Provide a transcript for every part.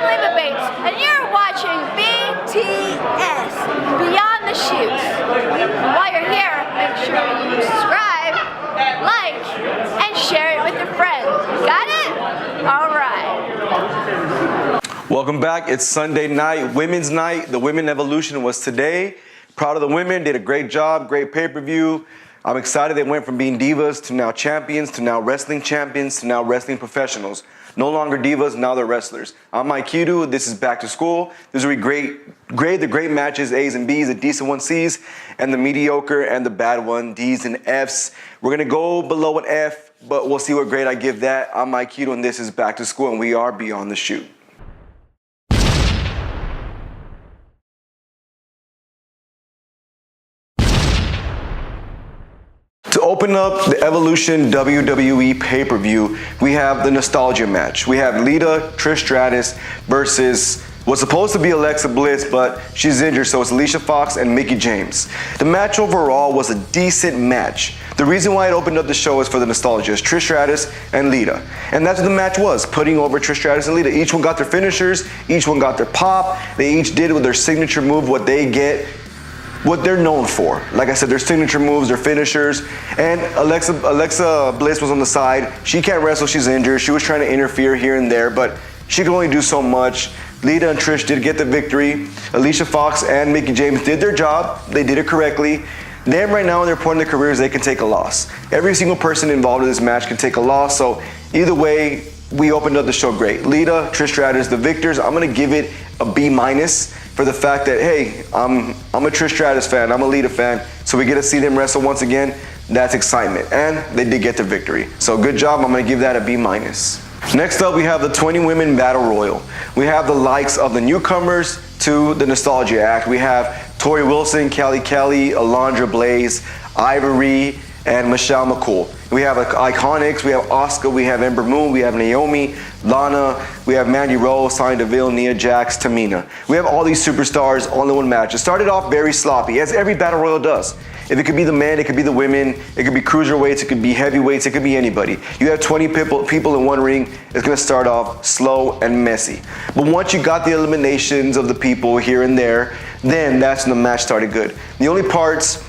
Lima Bates, and you're watching BTS, Beyond the Shoes. And while you're here, make sure you subscribe, like, and share it with your friends. Got it? All right. Welcome back. It's Sunday night, Women's Night. The Women Evolution was today. Proud of the women, did a great job, great pay-per-view. I'm excited they went from being divas to now champions, to now wrestling champions, to now wrestling professionals. No longer divas, now they're wrestlers. I'm Mike Hiru. This is Back to School. This will be the great matches, A's and B's, the decent ones, C's, and the mediocre and the bad one, D's and F's. We're going to go below an F, but we'll see what grade I give that. I'm Mike Hiru, and this is Back to School, and we are Beyond the Shoot. To open up the Evolution WWE pay-per-view, we have the nostalgia match. We have Lita, Trish Stratus versus what's supposed to be Alexa Bliss, but she's injured, so it's Alicia Fox and Mickie James. The match overall was a decent match. The reason why it opened up the show is for the nostalgia, is Trish Stratus and Lita. And that's what the match was, putting over Trish Stratus and Lita. Each one got their finishers, each one got their pop, they each did with their signature move what they get, what they're known for. Like I said, their signature moves, their finishers. And Alexa Bliss was on the side. She can't wrestle, she's injured. She was trying to interfere here and there, but she could only do so much. Lita and Trish did get the victory. Alicia Fox and Mickie James did their job. They did it correctly. Them right now in their point in their careers, they can take a loss. Every single person involved in this match can take a loss, so either way, we opened up the show great. Lita, Trish Stratus, the victors, I'm gonna give it a B- for the fact that, hey, I'm a Trish Stratus fan, I'm a Lita fan, so we get to see them wrestle once again. That's excitement, and they did get the victory. So good job, I'm gonna give that a B-. Next up, we have the 20 Women Battle Royal. We have the likes of the newcomers to the Nostalgia Act. We have Tori Wilson, Kelly Kelly, Alundra Blaze, Ivory, and Michelle McCool. We have Iconics, we have Asuka, we have Ember Moon, we have Naomi, Lana, we have Mandy Rose, Sonya Deville, Nia Jax, Tamina. We have all these superstars all in one match. It started off very sloppy, as every battle royal does. If it could be the men, it could be the women, it could be cruiserweights, it could be heavyweights, it could be anybody. You have 20 people in one ring, it's gonna start off slow and messy. But once you got the eliminations of the people here and there, then that's when the match started good. The only parts,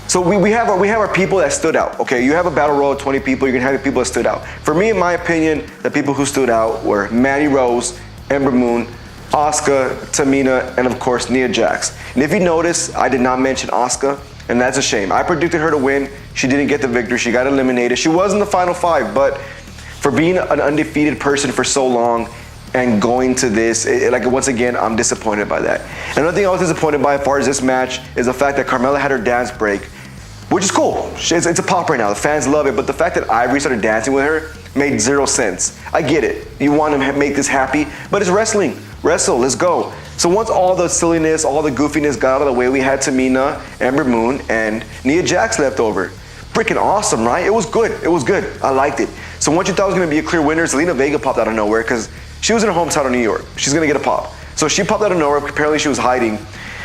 so we have our people that stood out. Okay, you have a battle royal of 20 people, you're gonna have the people that stood out. For me, in my opinion, the people who stood out were Mandy Rose, Ember Moon, Asuka, Tamina, and of course Nia Jax. And if you notice, I did not mention Asuka, and that's a shame. I predicted her to win. She didn't get the victory. She got eliminated. She was in the final five, but for being an undefeated person for so long and going to this, once again, I'm disappointed by that. Another thing I was disappointed by as far as this match is the fact that Carmella had her dance break, which is cool. It's a pop right now. The fans love it, but the fact that Ivory started dancing with her made zero sense. I get it. You want to make this happy, but it's wrestling. Wrestle, let's go. So once all the silliness, all the goofiness got out of the way, we had Tamina, Ember Moon, and Nia Jax left over. Freaking awesome, right? It was good. It was good. I liked it. So once you thought it was going to be a clear winner, Zelina Vega popped out of nowhere because she was in her hometown of New York. She's going to get a pop. So she popped out of nowhere. Apparently she was hiding,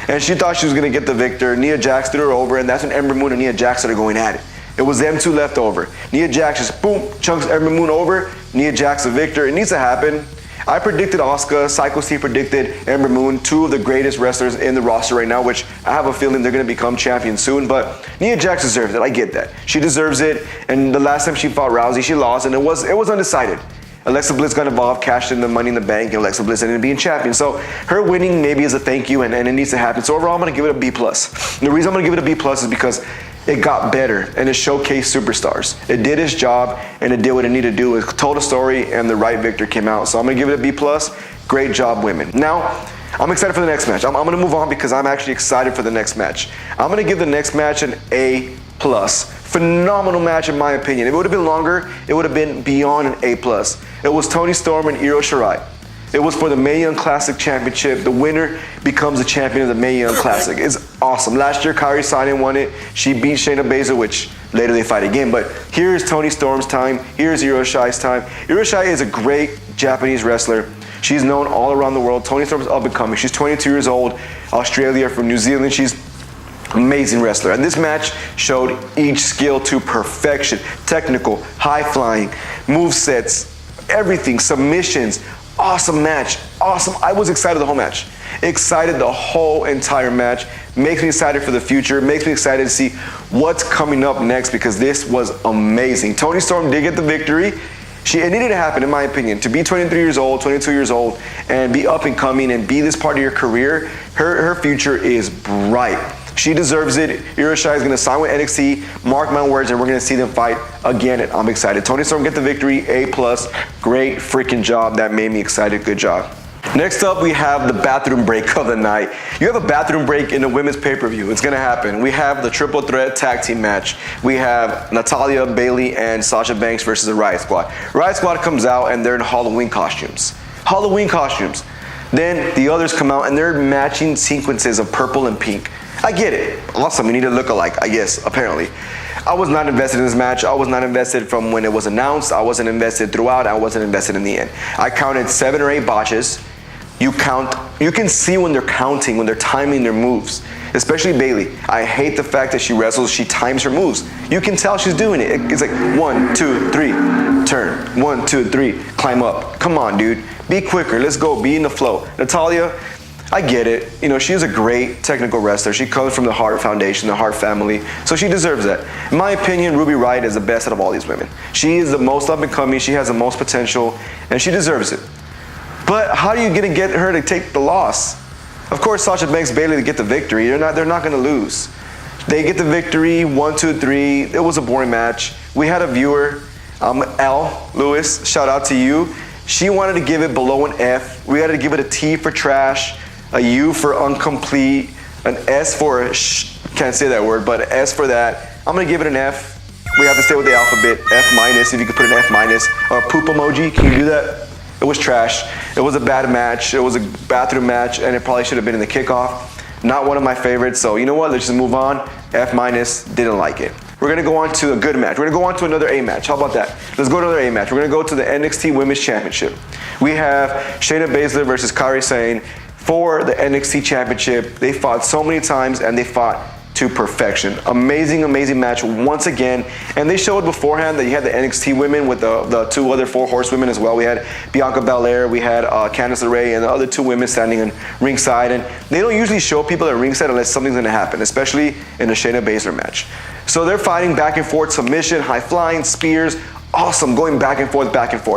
and she thought she was going to get the victor. Nia Jax threw her over, and that's when Ember Moon and Nia Jax started going at it. It was them two left over. Nia Jax just boom, chunks Ember Moon over. Nia Jax the victor. It needs to happen. I predicted Asuka, Psycho Steve predicted Ember Moon, two of the greatest wrestlers in the roster right now, which I have a feeling they're going to become champions soon, but Nia Jax deserves it. I get that. She deserves it, and the last time she fought Rousey, she lost, and it was undecided. Alexa Bliss got involved, cashed in the Money in the Bank, and Alexa Bliss ended up being champion. So her winning maybe is a thank you, and it needs to happen. So overall, I'm going to give it a B+. And the reason I'm going to give it a B+ is because it got better, and it showcased superstars. It did its job, and it did what it needed to do. It told a story, and the right victor came out. So I'm going to give it a B+. Great job, women. Now, I'm excited for the next match. I'm going to move on because I'm actually excited for the next match. I'm going to give the next match an A+. Phenomenal match in my opinion. If it would have been longer, it would have been beyond an A+. It was Toni Storm and Io Shirai. It was for the Mae Young Classic Championship. The winner becomes the champion of the Mae Young Classic. It's awesome. Last year, Kairi Sane won it. She beat Shayna Baszler, which later they fight again. But here's Toni Storm's time. Here's Io Shirai's time. Io Shirai is a great Japanese wrestler. She's known all around the world. Toni Storm's up and coming. She's 22 years old, Australia, from New Zealand. She's amazing wrestler. And this match showed each skill to perfection. Technical, high flying, move sets, everything, submissions, Awesome match. Awesome. I was excited the whole match. Excited the whole entire match. Makes me excited for the future. Makes me excited to see what's coming up next because this was amazing. Toni Storm did get the victory. It needed to happen, in my opinion. To be 23 years old, 22 years old, and be up and coming and be this part of your career, her future is bright. She deserves it. Shirai is going to sign with NXT. Mark my words, and we're going to see them fight again, and I'm excited. Toni Storm get the victory, A+. Great freaking job. That made me excited. Good job. Next up, we have the bathroom break of the night. You have a bathroom break in the women's pay-per-view. It's going to happen. We have the triple threat tag team match. We have Natalya, Bayley, and Sasha Banks versus the Riott Squad. Riott Squad comes out, and they're in Halloween costumes. Halloween costumes. Then the others come out, and they're matching sequences of purple and pink. I get it. Awesome. You need to look alike, I guess, apparently. I was not invested in this match. I was not invested from when it was announced. I wasn't invested throughout. I wasn't invested in the end. I counted 7 or 8 botches. You can see when they're counting, when they're timing their moves, especially Bayley. I hate the fact that she wrestles, she times her moves. You can tell she's doing it. It's like 1, 2, 3, turn. 1, 2, 3, climb up. Come on, dude. Be quicker. Let's go. Be in the flow. Natalya, I get it. You know, she's a great technical wrestler. She comes from the Hart Foundation, the Hart family, so she deserves that. In my opinion, Ruby Riott is the best out of all these women. She is the most up and coming. She has the most potential, and she deserves it. But how are you going to get her to take the loss? Of course, Sasha Banks, Bayley to get the victory. They're not going to lose. They get the victory, 1, 2, 3. It was a boring match. We had a viewer, L. Lewis, shout out to you. She wanted to give it below an F. We had to give it a T for trash, a U for incomplete, an S for, can't say that word, but an S for that. I'm going to give it an F. We have to stay with the alphabet, F-, if you could put an F-, or a poop emoji. Can you do that? It was trash. It was a bad match. It was a bathroom match, and it probably should have been in the kickoff. Not one of my favorites, so you know what? Let's just move on. F-, didn't like it. We're going to go on to a good match. We're going to go on to another A match. How about that? Let's go to another A match. We're going to go to the NXT Women's Championship. We have Shayna Baszler versus Kairi Sane for the NXT Championship. They fought so many times, and they fought to perfection. Amazing, amazing match once again. And they showed beforehand that you had the NXT women with the 2 other 4 horsewomen as well. We had Bianca Belair, we had Candice LeRae, and the other 2 women standing in ringside. And they don't usually show people at ringside unless something's going to happen, especially in a Shayna Baszler match. So they're fighting back and forth, submission, high flying, spears. Awesome, going back and forth,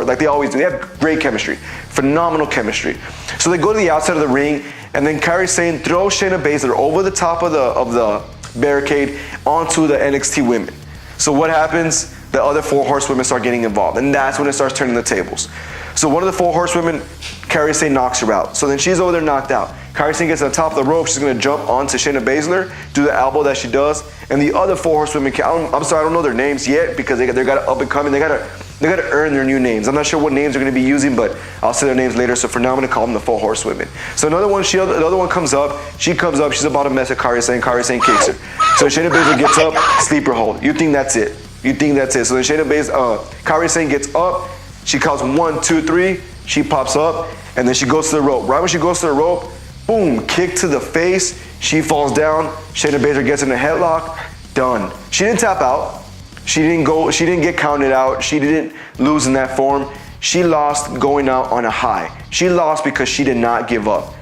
like they always do. They have great chemistry, phenomenal chemistry. So they go to the outside of the ring, and then Kairi Sane throws Shayna Baszler over the top of the barricade onto the NXT women. So what happens? The other 4 horsewomen start getting involved, and that's when it starts turning the tables. So one of the 4 horsewomen, Kairi Sane knocks her out. So then she's over there knocked out. Kairi Sane gets on top of the rope. She's going to jump onto Shayna Baszler, do the elbow that she does, and the other 4 horsewomen, I'm sorry, I don't know their names yet because they got up and coming. They got to earn their new names. I'm not sure what names they're going to be using, but I'll say their names later. So for now, I'm going to call them the 4 horsewomen. So the other one comes up. She comes up. She's about to mess with Kairi Sane. Kairi Sane kicks her. So Shayna Baszler gets up, sleeper hold. You think that's it? So then Kairi Sane gets up. She calls 1, 2, 3. She pops up, and then she goes to the rope. Right when she goes to the rope, boom, kick to the face. She falls down. Shayna Baszler gets in a headlock. Done. She didn't tap out. She didn't get counted out. She didn't lose in that form. She lost going out on a high. She lost because she did not give up.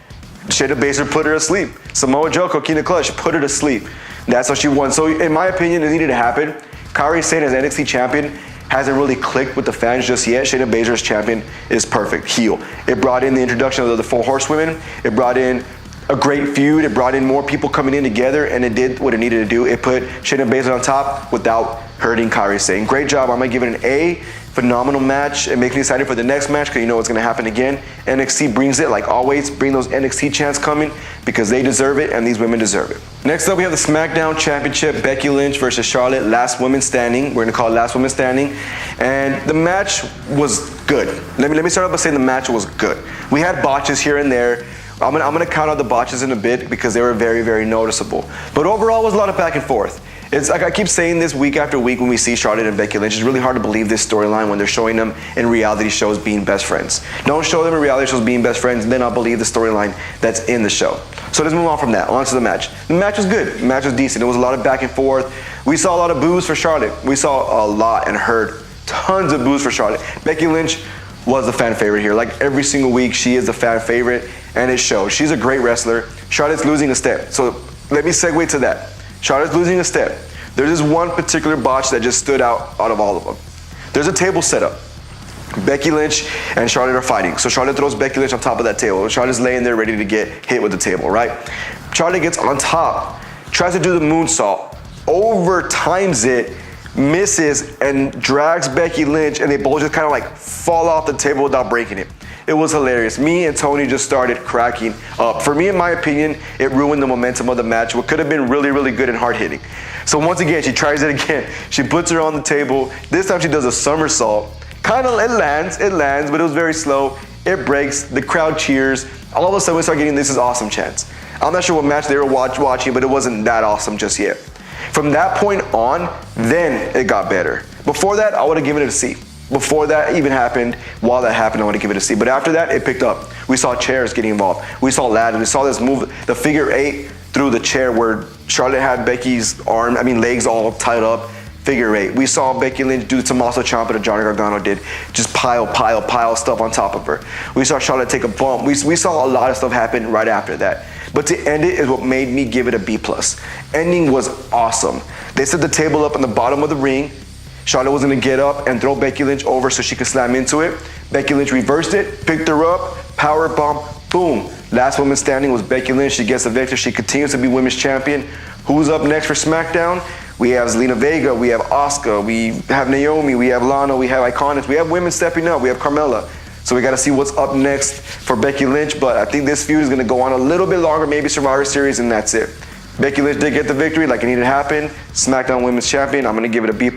Shayna Baszler put her to sleep. Samoa Joe, Coquina Clutch, put her to sleep. That's how she won. So in my opinion, it needed to happen. Kairi Sane as NXT champion hasn't really clicked with the fans just yet. Shayna Baszler as champion is perfect. Heel. It brought in the introduction of the 4 horsewomen. It brought in a great feud. It brought in more people coming in together, and it did what it needed to do. It put Shayna Baszler on top without hurting Kairi Sane. Great job. I'm going to give it an A. Phenomenal match. It makes me excited for the next match because you know what's going to happen again. NXT brings it like always. Bring those NXT chants coming because they deserve it and these women deserve it. Next up, we have the SmackDown Championship. Becky Lynch versus Charlotte. Last woman standing. We're going to call it last woman standing. And the match was good. Let me start off by saying the match was good. We had botches here and there. I'm gonna count out the botches in a bit because they were very, very noticeable. But overall, it was a lot of back and forth. It's like I keep saying this week after week when we see Charlotte and Becky Lynch. It's really hard to believe this storyline when they're showing them in reality shows being best friends. Don't show them in reality shows being best friends, then I'll believe the storyline that's in the show. So let's move on from that. On to the match. The match was good. The match was decent. It was a lot of back and forth. We saw a lot of boos for Charlotte. We saw a lot and heard tons of boos for Charlotte. Becky Lynch was the fan favorite here. Like every single week, she is the fan favorite, and it shows. She's a great wrestler. Charlotte's losing a step. So let me segue to that. Charlotte's losing a step. There's this one particular botch that just stood out of all of them. There's a table set up. Becky Lynch and Charlotte are fighting. So Charlotte throws Becky Lynch on top of that table. Charlotte's laying there ready to get hit with the table, right? Charlotte gets on top, tries to do the moonsault, overtimes it, misses, and drags Becky Lynch, and they both just kind of like fall off the table without breaking it. It was hilarious. Me and Toni just started cracking up. For me, in my opinion, it ruined the momentum of the match. What could have been really, really good and hard-hitting. So once again, she tries it again. She puts her on the table. This time she does a somersault. It lands, but it was very slow. It breaks, the crowd cheers. All of a sudden we start getting "This is awesome" chants. I'm not sure what match they were watching, but it wasn't that awesome just yet. From that point on, then it got better. Before that, I would have given it a C. Before that even happened, while that happened, I would have given it a C. But after that, it picked up. We saw chairs getting involved. We saw ladders. We saw this move, the figure 8 through the chair where Charlotte had Becky's legs all tied up. Figure 8. We saw Becky Lynch do the Tommaso Ciampa that Johnny Gargano did. Just pile stuff on top of her. We saw Charlotte take a bump. We saw a lot of stuff happen right after that. But to end it is what made me give it a B+. Ending was awesome. They set the table up on the bottom of the ring. Charlotte was going to get up and throw Becky Lynch over so she could slam into it. Becky Lynch reversed it, picked her up, power bomb, boom. Last woman standing was Becky Lynch. She gets the victory. She continues to be women's champion. Who's up next for SmackDown? We have Zelina Vega, we have Asuka, we have Naomi, we have Lana, we have Iconics, we have women stepping up, we have Carmella. So we got to see what's up next for Becky Lynch, but I think this feud is going to go on a little bit longer, maybe Survivor Series, and that's it. Becky Lynch did get the victory like it needed to happen. SmackDown Women's Champion, I'm going to give it a B+.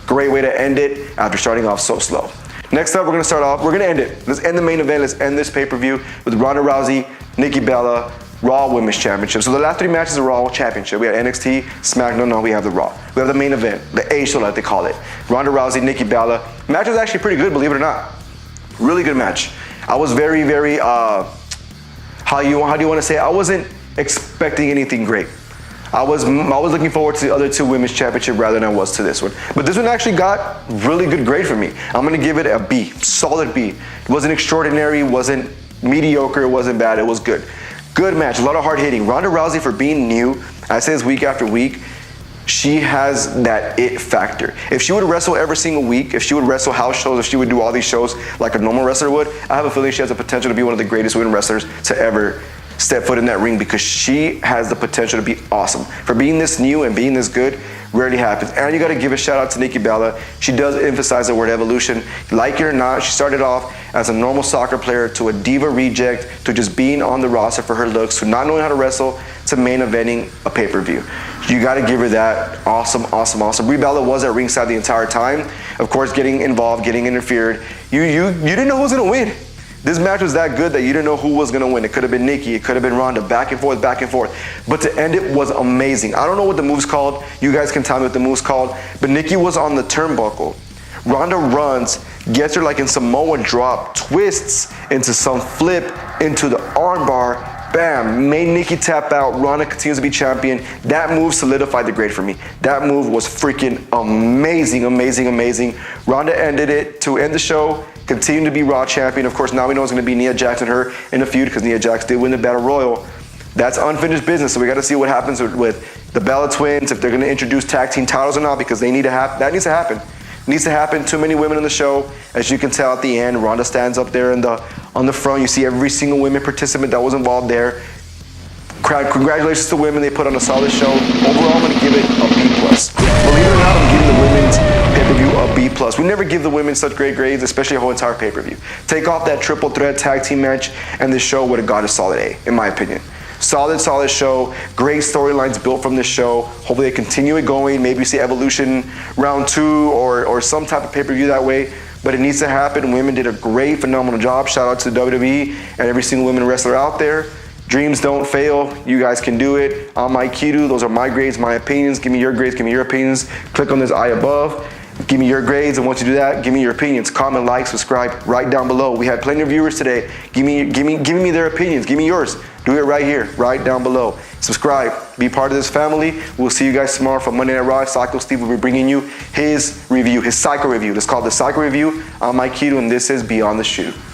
Great way to end it after starting off so slow. Next up, we're going to end it. Let's end the main event. Let's end this pay-per-view with Ronda Rousey, Nikki Bella, Raw Women's Championship. So the last 3 matches are Raw Championship. We have NXT, SmackDown, no, we have the Raw. We have the main event, the A show like they call it. Ronda Rousey, Nikki Bella. Match was actually pretty good, believe it or not. Really good match. I was very, how do you want to say it? I wasn't expecting anything great. I was looking forward to the other 2 women's championship rather than I was to this one. But this one actually got really good grade for me. I'm gonna give it a B, solid B. It wasn't extraordinary, it wasn't mediocre, it wasn't bad, it was good. Good match, a lot of hard hitting. Ronda Rousey, for being new, I say this week after week, she has that it factor. If she would wrestle every single week, if she would wrestle house shows, if she would do all these shows like a normal wrestler would, I have a feeling she has the potential to be one of the greatest women wrestlers to ever step foot in that ring, because she has the potential to be awesome. For being this new and being this good, rarely happens. And you got to give a shout out to Nikki Bella. She does emphasize the word evolution. Like it or not, she started off as a normal soccer player to a diva reject to just being on the roster for her looks, to not knowing how to wrestle, to main eventing a pay-per-view. You got to give her that. Awesome. Brie Bella was at ringside the entire time. Of course, getting involved, getting interfered. You didn't know who was going to win. This match was that good that you didn't know who was going to win. It could have been Nikki. It could have been Ronda. Back and forth. But to end it was amazing. I don't know what the move's called. You guys can tell me what the move's called. But Nikki was on the turnbuckle. Ronda runs, gets her like in Samoa drop, twists into some flip into the armbar. Bam, made Nikki tap out. Ronda continues to be champion. That move solidified the grade for me. That move was freaking amazing. Ronda ended it to end the show. Continue to be Raw champion. Of course, now we know it's going to be Nia Jax and her in a feud because Nia Jax did win the Battle Royal. That's unfinished business, so we got to see what happens with the Bella Twins, if they're going to introduce tag team titles or not, because they need to have that needs to happen. It needs to happen. Too many women on the show. As you can tell at the end, Ronda stands up there on the front. You see every single women participant that was involved there. Congratulations to women. They put on a solid show. Overall, I'm going to give it a B+. Believe it or not, I'm giving the women's pay-per-view a B+. We never give the women such great grades, especially a whole entire pay-per-view. Take off that triple threat tag team match, and this show would have got a solid A, in my opinion. Solid show. Great storylines built from this show. Hopefully they continue it going. Maybe we see Evolution round 2 or some type of pay-per-view that way. But it needs to happen. Women did a great, phenomenal job. Shout out to the WWE and every single women wrestler out there. Dreams don't fail. You guys can do it. I'm Mike Hiru. Those are my grades, my opinions. Give me your grades. Give me your opinions. Click on this I above. Give me your grades, and once you do that, give me your opinions. Comment, like, subscribe right down below. We had plenty of viewers today. Give me their opinions. Give me yours. Do it right here, right down below. Subscribe. Be part of this family. We'll see you guys tomorrow for Monday Night Raw. Psycho Steve will be bringing you his review, his Psycho review. It's called the Psycho Review. I'm Mike Hiru, and this is Beyond the Shoot.